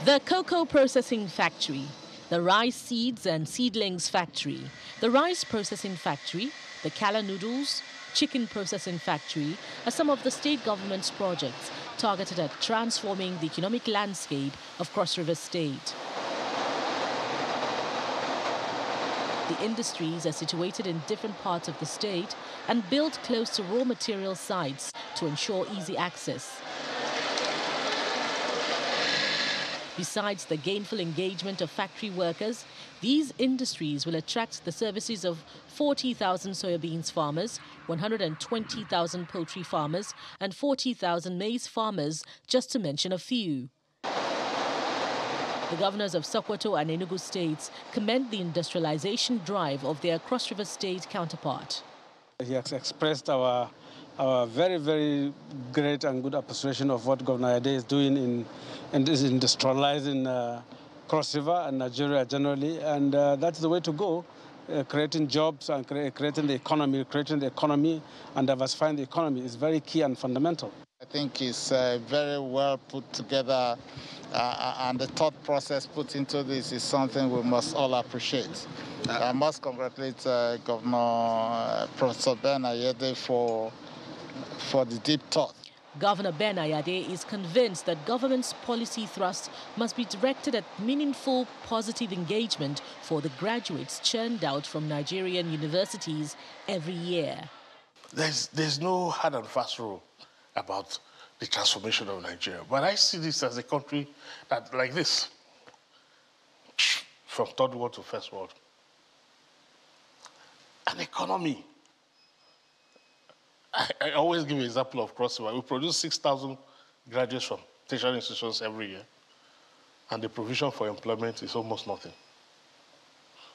The cocoa processing factory, the rice seeds and seedlings factory, the rice processing factory, the Kala noodles, chicken processing factory are some of the state government's projects targeted at transforming the economic landscape of Cross River State. The industries are situated in different parts of the state and built close to raw material sites to ensure easy access. Besides the gainful engagement of factory workers, these industries will attract the services of 40,000 soybeans farmers, 120,000 poultry farmers, and 40,000 maize farmers, just to mention a few. The governors of Sokoto and Enugu states commend the industrialization drive of their Cross River State counterpart. He has expressed our very, very great and good appreciation of what Governor Ayade is doing in industrializing Cross River and Nigeria generally, and that's the way to go, creating jobs and creating the economy and diversifying the economy is very key and fundamental. I think it's very well put together, and the thought process put into this is something we must all appreciate. I must congratulate Governor Professor Ben Ayade for the deep thought. Governor Ben Ayade is convinced that government's policy thrust must be directed at meaningful, positive engagement for the graduates churned out from Nigerian universities every year. There's no hard and fast rule about the transformation of Nigeria. But I see this as a country that, like this, from third world to first world. An economy. I always give an example of Cross River. We produce 6,000 graduates from tertiary institutions every year, and the provision for employment is almost nothing.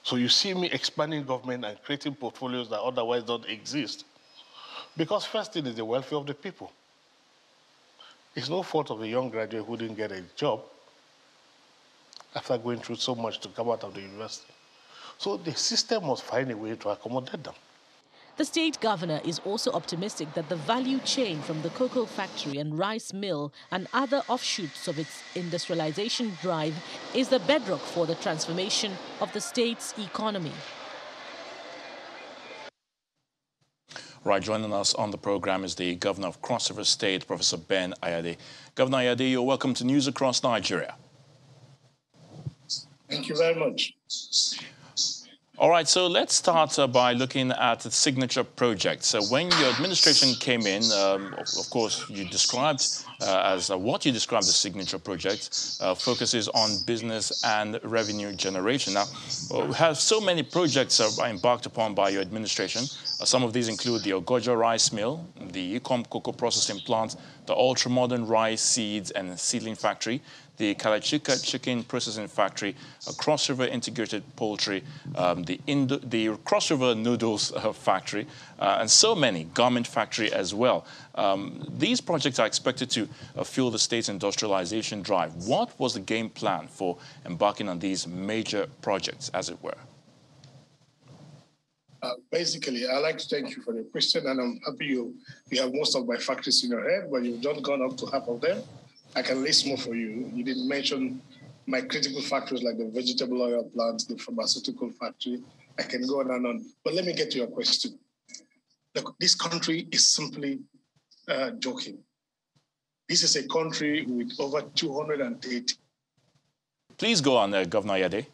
So you see me expanding government and creating portfolios that otherwise don't exist, because first thing is the welfare of the people. It's no fault of a young graduate who didn't get a job after going through so much to come out of the university. So the system must find a way to accommodate them. The state governor is also optimistic that the value chain from the cocoa factory and rice mill and other offshoots of its industrialization drive is the bedrock for the transformation of the state's economy. Right, joining us on the program is the governor of Cross River State, Professor Ben Ayade. Governor Ayade, you're welcome to News Across Nigeria. Thank you very much. All right, so let's start by looking at the signature projects. So when your administration came in, of course, you described what you described as signature projects focuses on business and revenue generation. Now, we have so many projects embarked upon by your administration. Some of these include the Ogoja rice mill, the Ikom cocoa processing plant, the ultra-modern rice seeds and seedling factory, the Kalachika chicken processing factory, a Cross River integrated poultry, the Cross River noodles factory, and so many, garment factory as well. These projects are expected to fuel the state's industrialization drive. What was the game plan for embarking on these major projects, as it were? Basically, I'd like to thank you for the question, and I'm happy you have most of my factories in your head, but you've not gone up to half of them. I can list more for you. You didn't mention my critical factories like the vegetable oil plant, the pharmaceutical factory. I can go on and on. But let me get to your question. Look, this country is simply joking. This is a country with over 280. Please go on, Governor Ayade.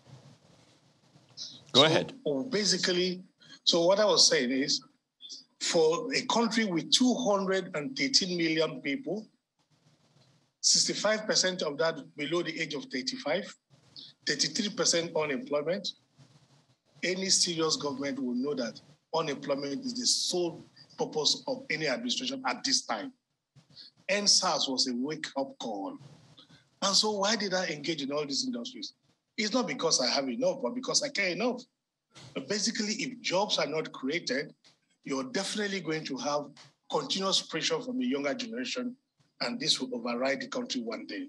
Go ahead. Basically, so what I was saying is, for a country with 213 million people, 65% of that below the age of 35, 33% unemployment, any serious government will know that unemployment is the sole purpose of any administration at this time. NSAS was a wake-up call. And so why did I engage in all these industries? It's not because I have enough, but because I care enough. But basically, if jobs are not created, you're definitely going to have continuous pressure from the younger generation, and this will override the country one day.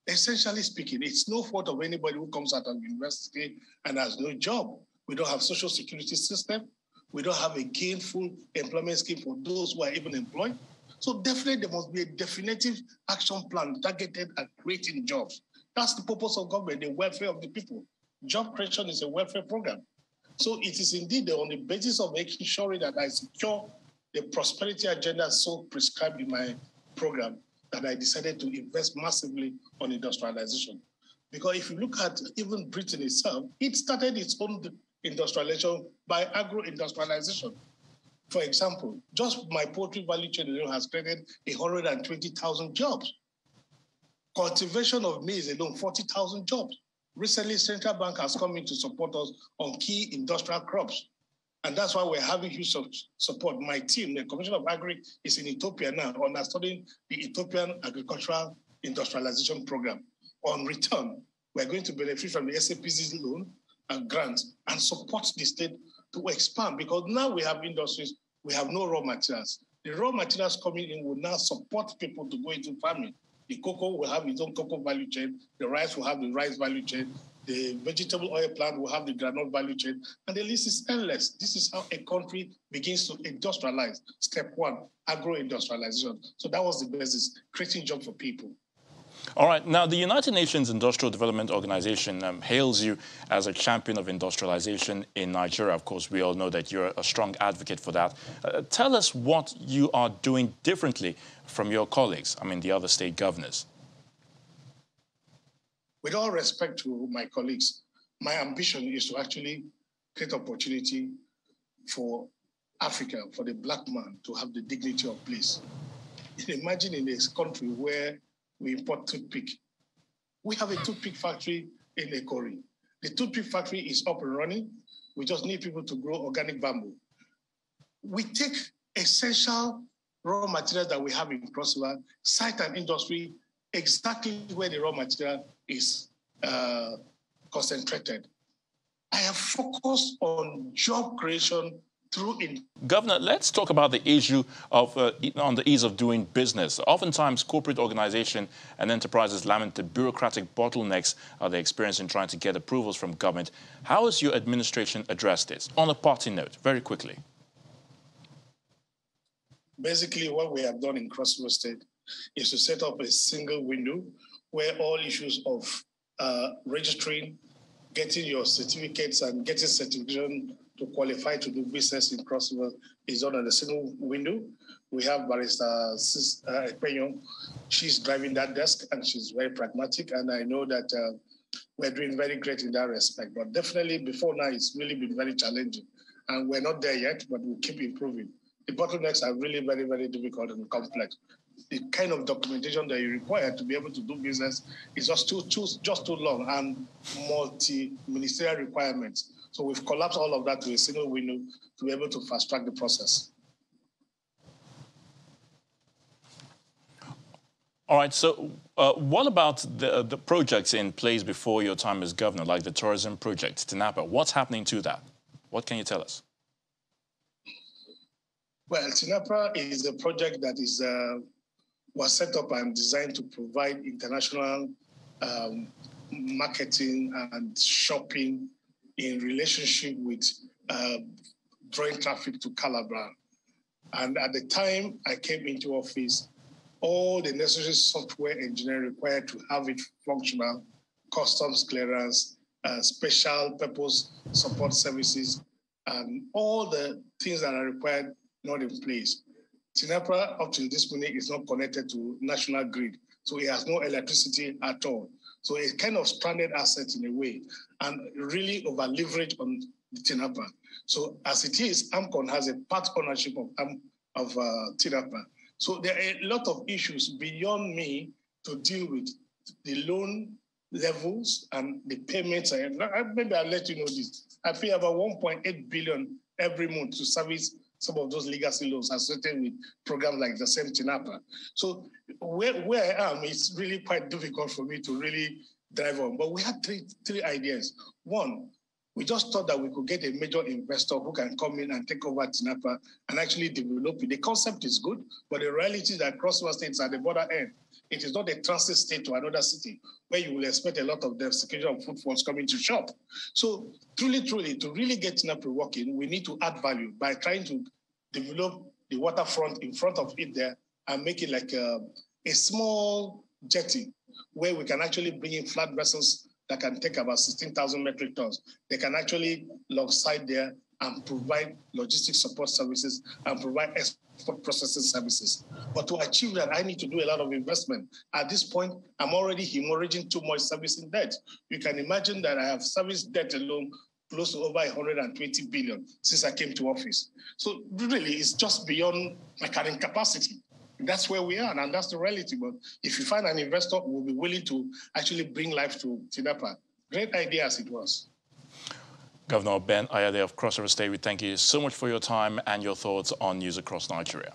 Essentially speaking, it's no fault of anybody who comes out of university and has no job. We don't have social security system. We don't have a gainful employment scheme for those who are even employed. So definitely there must be a definitive action plan targeted at creating jobs. That's the purpose of government, the welfare of the people. Job creation is a welfare program. So it is indeed on the basis of making sure that I secure the prosperity agenda so prescribed in my program that I decided to invest massively on industrialization. Because if you look at even Britain itself, it started its own industrialization by agro-industrialization. For example, just my poultry value chain alone has created 120,000 jobs. Cultivation of maize alone, 40,000 jobs. Recently, Central Bank has come in to support us on key industrial crops. And that's why we're having huge support. My team, the Commission of Agri, is in Ethiopia now, understudying the Ethiopian Agricultural Industrialization Program. On return, we're going to benefit from the SAPZ loan and grants and support the state to expand, because now we have industries, we have no raw materials. The raw materials coming in will now support people to go into farming. The cocoa will have its own cocoa value chain, the rice will have the rice value chain, the vegetable oil plant will have the granule value chain, and the list is endless. This is how a country begins to industrialize. Step one, agro-industrialization. So that was the basis, creating jobs for people. All right. Now, the United Nations Industrial Development Organization hails you as a champion of industrialization in Nigeria. Of course, we all know that you're a strong advocate for that. Tell us what you are doing differently from your colleagues, I mean, the other state governors. With all respect to my colleagues, my ambition is to actually create opportunity for Africa, for the black man to have the dignity of place. Imagine in a country where we import toothpick. We have a toothpick factory in Ekori. The toothpick factory is up and running. We just need people to grow organic bamboo. We take essential raw materials that we have in Cross River, site an industry exactly where the raw material is concentrated. I have focused on job creation through. Governor, let's talk about the issue of on the ease of doing business. Oftentimes, corporate organization and enterprises lament the bureaucratic bottlenecks they experience in trying to get approvals from government. How has your administration addressed this? On a party note, very quickly. Basically, what we have done in Cross River State is to set up a single window where all issues of registering, getting your certificates and getting certification to qualify to do business in Cross River is done on a single window. We have Barrister Ekpenyo. She's driving that desk and she's very pragmatic. And I know that we're doing very great in that respect. But definitely before now, it's really been very challenging. And we're not there yet, but we'll keep improving. The bottlenecks are really very, very difficult and complex. The kind of documentation that you require to be able to do business is just too long and multi-ministerial requirements. So we've collapsed all of that to a single window to be able to fast track the process. All right, so what about the projects in place before your time as governor, like the tourism project, TINAPA? What's happening to that? What can you tell us? Well, TINAPA is a project that is was set up and designed to provide international marketing and shopping in relationship with drawing traffic to Calabar. And at the time I came into office, all the necessary software engineering required to have it functional, customs clearance, special purpose support services, and all the things that are required not in place. TINAPA up to this minute is not connected to national grid, so it has no electricity at all. So it's kind of stranded asset in a way, and really over leverage on the TINAPA. So as it is, AMCON has a part ownership of TINAPA. So there are a lot of issues beyond me to deal with the loan levels and the payments. Maybe I'll let you know this. I pay about 1.8 billion every month to service some of those legacy loans associated with programs like the same TINAPA. So where I am, it's really quite difficult for me to really drive on. But we had three ideas. One, we just thought that we could get a major investor who can come in and take over TINAPA and actually develop it. The concept is good, but the reality is that Cross River State is at the border end. It is not a transit state to another city where you will expect a lot of diversification of footfalls coming to shop. So truly, to really get TINAPA working, we need to add value by trying to develop the waterfront in front of it there and make it like a small jetty where we can actually bring in flat vessels that can take about 16,000 metric tons. They can actually alongside there and provide logistics support services and provide export processing services. But to achieve that, I need to do a lot of investment. At this point, I'm already hemorrhaging too much servicing debt. You can imagine that I have serviced debt alone close to over 120 billion since I came to office. So really, it's just beyond my current capacity. That's where we are, and that's the reality. But if you find an investor who will be willing to actually bring life to TIDAPA, great idea as it was. Governor Ben Ayade of Cross River State, we thank you so much for your time and your thoughts on news across Nigeria.